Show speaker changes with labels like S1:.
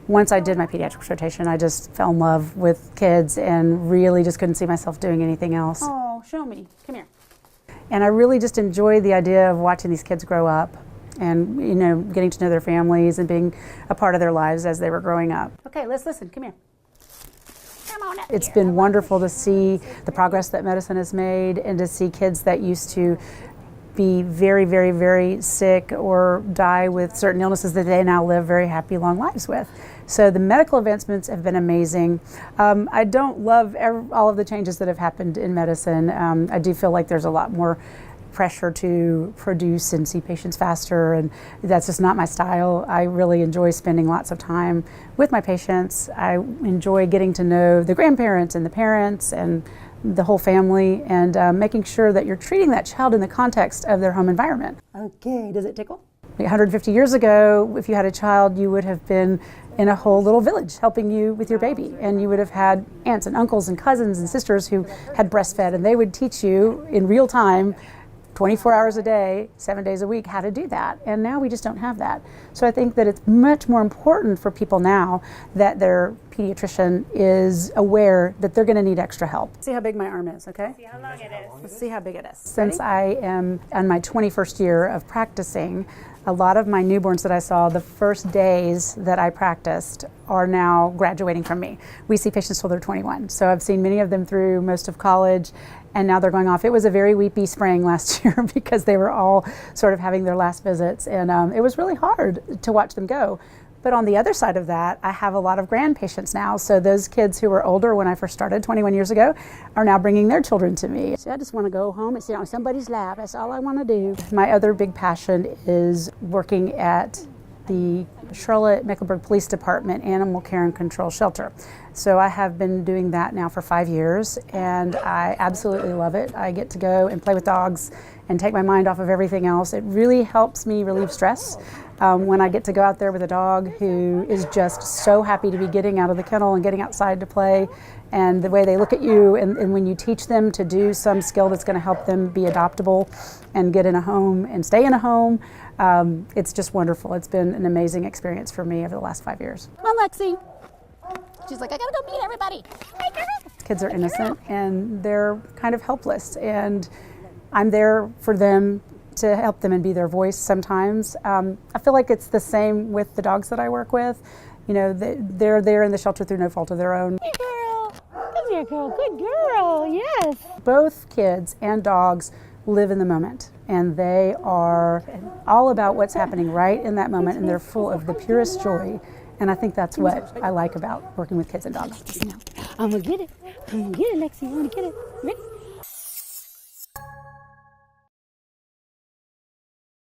S1: once I did my pediatrics rotation, I just fell in love with kids and really just couldn't see myself doing anything else. Oh, show me. Come here. And I really just enjoyed the idea of watching these kids grow up and, you know, getting to know their families and being a part of their lives as they were growing up. Okay, let's listen. Come here. Come on up. It's been wonderful to see the progress that medicine has made and to see kids that used to be very, very, very sick or die with certain illnesses that they now live very happy, long lives with. So the medical advancements have been amazing. I don't love all of the changes that have happened in medicine. I do feel like there's a lot more pressure to produce and see patients faster, and that's just not my style. I really enjoy spending lots of time with my patients. I enjoy getting to know the grandparents and the parents and the whole family, and making sure that you're treating that child in the context of their home environment. Okay, does it tickle? 150 years ago, if you had a child, you would have been in a whole little village helping you with your baby, and you would have had aunts and uncles and cousins and sisters who had breastfed, and they would teach you in real time 24 hours a day, 7 days a week, how to do that. And now we just don't have that. So I think that it's much more important for people now that their pediatrician is aware that they're going to need extra help. See how big my arm is, okay?
S2: See how long it is.
S1: Let's see how big it is. Since I am on my 21st year of practicing, a lot of my newborns that I saw the first days that I practiced are now graduating from me. We see patients till they're 21. So I've seen many of them through most of college, and now they're going off. It was a very weepy spring last year because they were all sort of having their last visits, and it was really hard to watch them go. But on the other side of that, I have a lot of grand patients now. So those kids who were older when I first started 21 years ago are now bringing their children to me. So I just want to go home and sit on somebody's lap. That's all I want to do. My other big passion is working at the Charlotte Mecklenburg Police Department Animal Care and Control Shelter. So I have been doing that now for 5 years, and I absolutely love it. I get to go and play with dogs and take my mind off of everything else. It really helps me relieve stress when I get to go out there with a dog who is just so happy to be getting out of the kennel and getting outside to play, and the way they look at you, and when you teach them to do some skill that's going to help them be adoptable and get in a home and stay in a home, it's just wonderful. It's been an amazing experience for me over the last 5 years. Come on, Lexi. She's like, I gotta go meet everybody. Kids are innocent and they're kind of helpless, and I'm there for them to help them and be their voice sometimes. I feel like it's the same with the dogs that I work with. You know, they're there in the shelter through no fault of their own.
S2: Good girl. Come here, girl. Good girl. Yes.
S1: Both kids and dogs live in the moment, and they are all about what's happening right in that moment, and they're full of the purest joy. And I think that's what I like about working with kids and dogs.
S2: I'm gonna get it. I'm gonna get it, Lexi. I'm gonna get it. Ready?